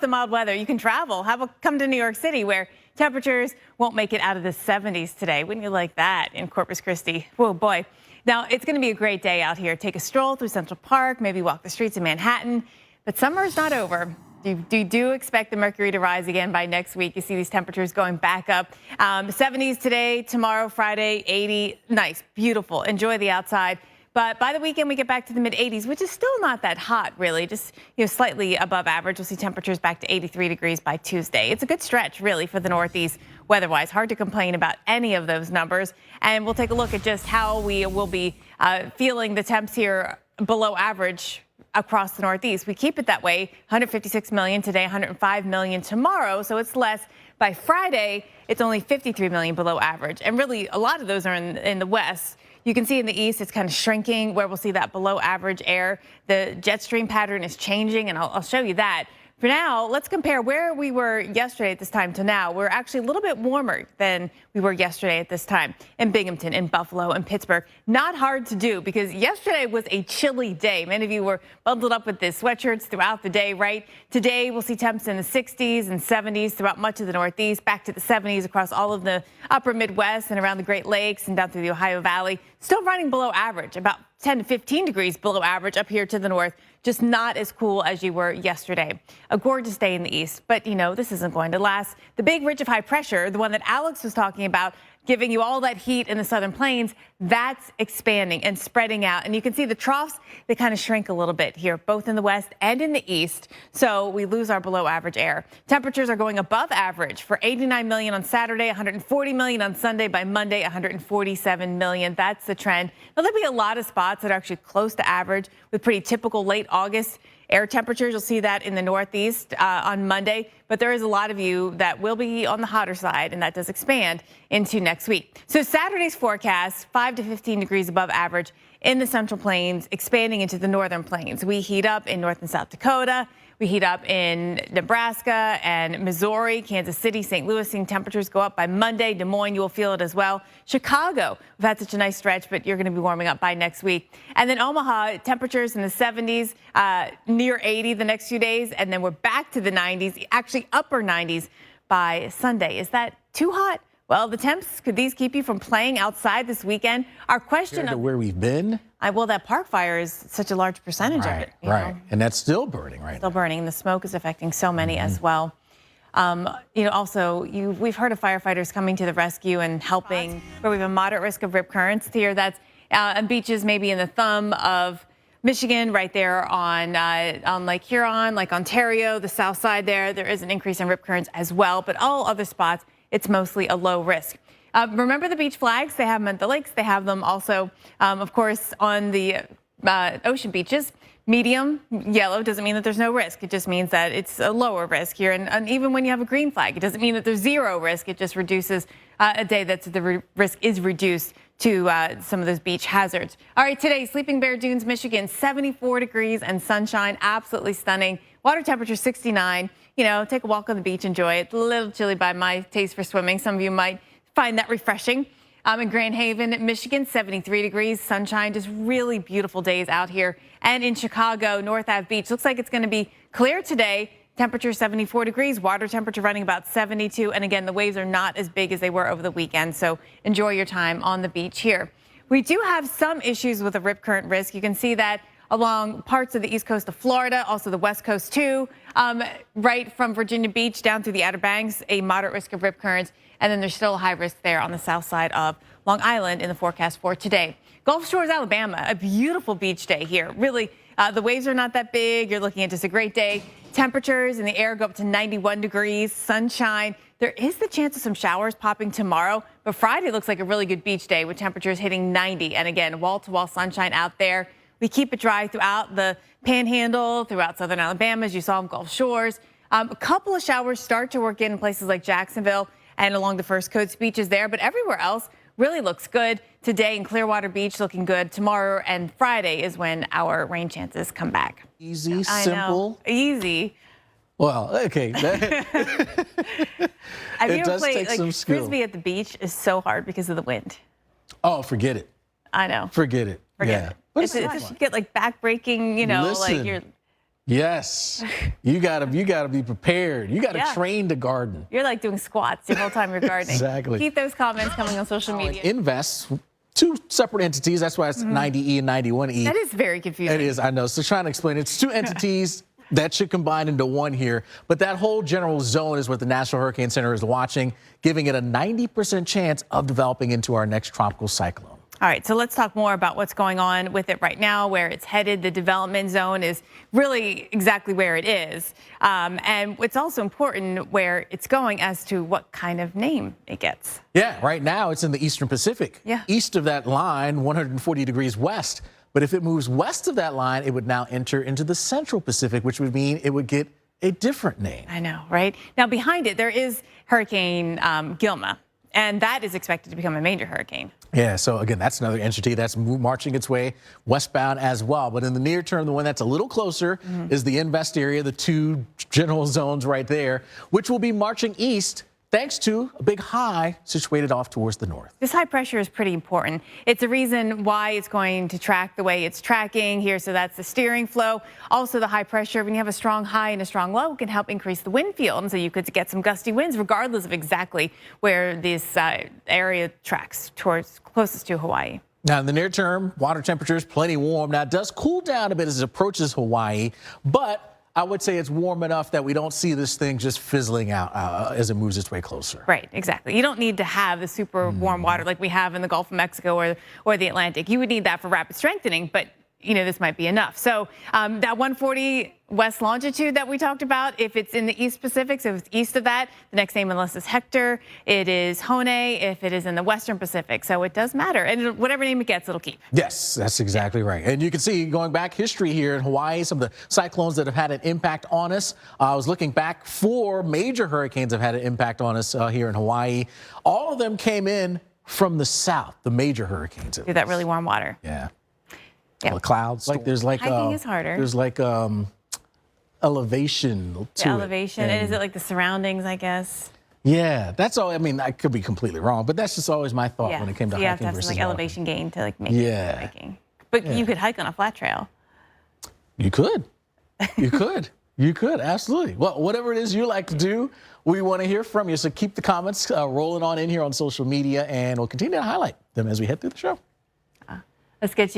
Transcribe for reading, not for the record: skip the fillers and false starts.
the mild weather, you can travel. How about come to New York City, where temperatures won't make it out of the 70s today? Wouldn't you like that in Corpus Christi? Whoa, boy. Now, it's going to be a great day out here. Take a stroll through Central Park, maybe walk the streets of Manhattan. But summer is not over. You do expect the mercury to rise again by next week. You see these temperatures going back up. 70s today, tomorrow, Friday, 80. Nice, beautiful. Enjoy the outside. But by the weekend, we get back to the mid-80s, which is still not that hot, really. Just slightly above average. We'll see temperatures back to 83 degrees by Tuesday. It's a good stretch, really, for the Northeast weather-wise. Hard to complain about any of those numbers. And we'll take a look at just how we will be feeling the temps here below average across the Northeast. We keep it that way. 156 million today, 105 million tomorrow. So it's less. By Friday, it's only 53 million below average. And really, a lot of those are in the West. You can see in the East, it's kind of shrinking, where we'll see that below average air. The jet stream pattern is changing, and I'll show you that. For now, let's compare where we were yesterday at this time to now. We're actually a little bit warmer than we were yesterday at this time in Binghamton, in Buffalo, and Pittsburgh. Not hard to do because yesterday was a chilly day. Many of you were bundled up with these sweatshirts throughout the day, right? Today, we'll see temps in the 60s and 70s throughout much of the Northeast, back to the 70s across all of the upper Midwest and around the Great Lakes and down through the Ohio Valley. Still running below average, about 10 to 15 degrees below average up here to the north. Just not as cool as you were yesterday. A gorgeous day in the East, but this isn't going to last. The big ridge of high pressure, the one that Alex was talking about, giving you all that heat in the southern plains, that's expanding and spreading out. And you can see the troughs, they kind of shrink a little bit here, both in the west and in the east. So we lose our below average air. Temperatures are going above average for 89 million on Saturday, 140 million on Sunday. By Monday, 147 million. That's the trend. Now, there'll be a lot of spots that are actually close to average with pretty typical late August air temperatures. You'll see that in the Northeast on Monday, but there is a lot of you that will be on the hotter side, and that does expand into next week. So Saturday's forecast, 5 to 15 degrees above average in the Central Plains, expanding into the Northern Plains. We heat up in North and South Dakota. We heat up in Nebraska and Missouri, Kansas City, St. Louis, seeing temperatures go up by Monday. Des Moines, you will feel it as well. Chicago, we've had such a nice stretch, but you're going to be warming up by next week. And then Omaha, temperatures in the 70s, near 80 the next few days. And then we're back to the 90s, actually upper 90s by Sunday. Is that too hot? Well, the temps, could these keep you from playing outside this weekend? Our question of where we've been. Well, that park fire is such a large percentage of it. Right. And that's still burning right now. Still burning. And the smoke is affecting so many as well. Also, we've heard of firefighters coming to the rescue and helping where we have a moderate risk of rip currents here. That's on beaches, maybe in the thumb of Michigan, right there on Lake Huron, Lake Ontario, the south side there. There is an increase in rip currents as well. But all other spots, it's mostly a low risk. Remember the beach flags? They have them at the lakes. They have them also, of course, on the ocean beaches. Medium yellow doesn't mean that there's no risk. It just means that it's a lower risk here. And even when you have a green flag, it doesn't mean that there's zero risk. It just reduces a day that the risk is reduced to some of those beach hazards. All right, today, Sleeping Bear Dunes, Michigan, 74 degrees and sunshine. Absolutely stunning. Water temperature 69. Take a walk on the beach, enjoy it. A little chilly by my taste for swimming. Some of you might find that refreshing. In Grand Haven, Michigan, 73 degrees, sunshine, just really beautiful days out here. And in Chicago, North Ave Beach, looks like it's going to be clear today. Temperature 74 degrees, water temperature running about 72. And again, the waves are not as big as they were over the weekend. So enjoy your time on the beach here. We do have some issues with the rip current risk. You can see that along parts of the east coast of Florida, also the west coast too, right from Virginia Beach down through the Outer Banks, a moderate risk of rip currents. And then there's still a high risk there on the south side of Long Island in the forecast for today. Gulf Shores, Alabama, a beautiful beach day here. Really, the waves are not that big. You're looking at just a great day. Temperatures in the air go up to 91 degrees, sunshine. There is the chance of some showers popping tomorrow, but Friday looks like a really good beach day with temperatures hitting 90. And again, wall-to-wall sunshine out there. We keep it dry throughout the Panhandle, throughout southern Alabama, as you saw in Gulf Shores. A couple of showers start to work in places like Jacksonville and along the First Coast beaches there, but everywhere else really looks good. Today in Clearwater Beach looking good. Tomorrow and Friday is when our rain chances come back. Easy, simple. Easy. Well, okay. Have you ever played, some skill. Frisbee at the beach is so hard because of the wind. Oh, forget it. I know. Forget it. Forget it. It's just you get like back breaking, Listen, like you're Yes. You gotta be prepared. You gotta Yeah. train to garden. You're like doing squats the whole time you're gardening. Exactly. Keep those comments coming on social media. Invest, two separate entities. That's why it's 90E and 91E. That is very confusing. It is, I know. So trying to explain, it's two entities that should combine into one here. But that whole general zone is what the National Hurricane Center is watching, giving it a 90% chance of developing into our next tropical cyclone. All right, so let's talk more about what's going on with it right now, where it's headed. The development zone is really exactly where it is. And it's also important where it's going as to what kind of name it gets. Yeah, right now it's in the Eastern Pacific. Yeah. East of that line, 140 degrees west. But if it moves west of that line, it would now enter into the Central Pacific, which would mean it would get a different name. I know, right? Now, behind it, there is Hurricane Gilma, and that is expected to become a major hurricane. Yeah, so again, that's another entity that's marching its way westbound as well. But in the near term, the one that's a little closer is the Invest area, the two general zones right there, which will be marching east thanks to a big high situated off towards the north. This high pressure is pretty important. It's a reason why it's going to track the way it's tracking here. So that's the steering flow. Also, the high pressure, when you have a strong high and a strong low, can help increase the wind field. And so you could get some gusty winds regardless of exactly where this area tracks towards closest to Hawaii. Now, in the near term, water temperature is plenty warm. Now, it does cool down a bit as it approaches Hawaii, but I would say it's warm enough that we don't see this thing just fizzling out as it moves its way closer. Right, exactly. You don't need to have the super warm water like we have in the Gulf of Mexico or the Atlantic. You would need that for rapid strengthening, but you know, this might be enough. So that 140 west longitude that we talked about, if it's in the East Pacific, so if it's east of that, the next name on the list is Hector. It is Hone if it is in the Western Pacific. So it does matter. And whatever name it gets, it'll keep. Yes, that's exactly right. And you can see going back history here in Hawaii, some of the cyclones that have had an impact on us. I was looking back, 4 major hurricanes have had an impact on us here in Hawaii. All of them came in from the south, the major hurricanes. Do that really warm water. Yeah. Yeah. Well, clouds. Like there's like hiking is harder. There's like elevation to The elevation. it. And is it like the surroundings, I guess? Yeah, that's all. I mean, I could be completely wrong, but that's just always my thought when it came to so you have hiking to have versus some like walking. elevation gain to like make it hiking. But you could hike on a flat trail. You could. You could. You could, absolutely. Well, whatever it is you like to do, we want to hear from you. So keep the comments rolling on in here on social media, and we'll continue to highlight them as we head through the show. Let's get you.